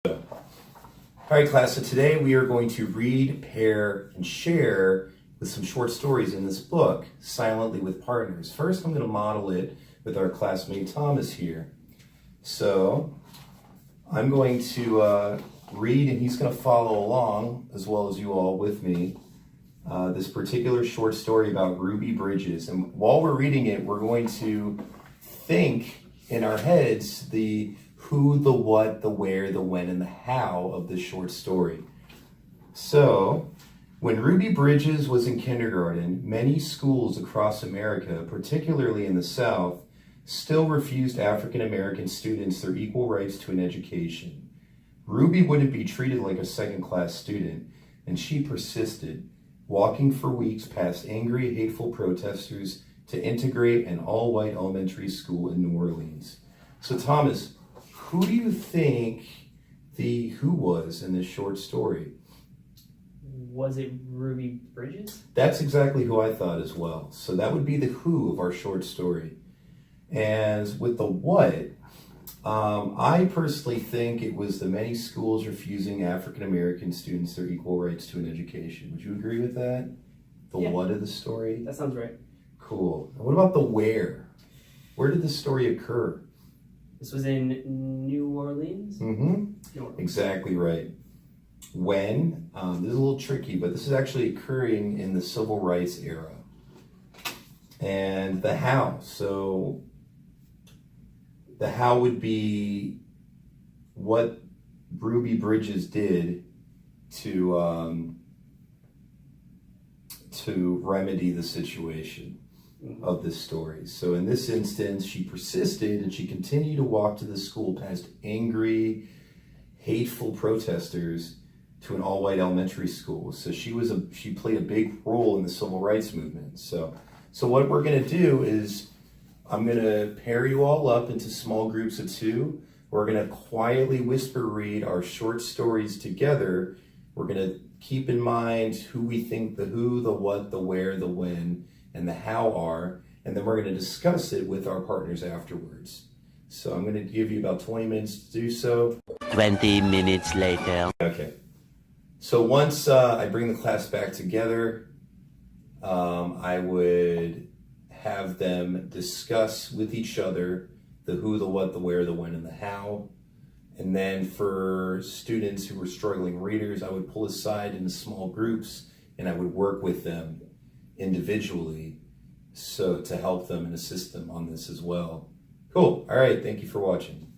All right, class, so today we are going to read, pair, and share with some short stories in this book, Silently with Partners. First, I'm going to model it with our classmate Thomas here. So I'm going to read, and he's going to follow along, as well as you all with me, this particular short story about Ruby Bridges. And while we're reading it, we're going to think in our heads the who, the what, the where, the when, and the how of this short story. So, when Ruby Bridges was in kindergarten, many schools across America, particularly in the South, still refused African American students their equal rights to an education. Ruby wouldn't be treated like a second-class student, and she persisted, walking for weeks past angry, hateful protesters to integrate an all-white elementary school in New Orleans. So, Thomas, who do you think the who was in this short story? Was it Ruby Bridges? That's exactly who I thought as well. So that would be the who of our short story. And with the what, I personally think it was the many schools refusing African American students their equal rights to an education. Would you agree with that? The what of the story? That sounds right. Cool. And what about the where? Where did the story occur? This was in New Orleans? New Orleans. Exactly right. When, this is a little tricky, but this is actually occurring in the civil rights era. And the how. So the how would be what Ruby Bridges did to remedy the situation of this story. So in this instance, she persisted and she continued to walk to the school past angry, hateful protesters to an all-white elementary school. So she played a big role in the civil rights movement. So what we're going to do is I'm going to pair you all up into small groups of two. We're going to quietly whisper read our short stories together. We're going to keep in mind who we think the who, the what, the where, the when, and the how are, and then we're going to discuss it with our partners afterwards. So I'm going to give you about 20 minutes to do so. 20 minutes later. Okay. So once I bring the class back together, I would have them discuss with each other the who, the what, the where, the when, and the how. And then for students who were struggling readers, I would pull aside into small groups and I would work with them individually, so to help them and assist them on this as well. Cool. All right. Thank you for watching.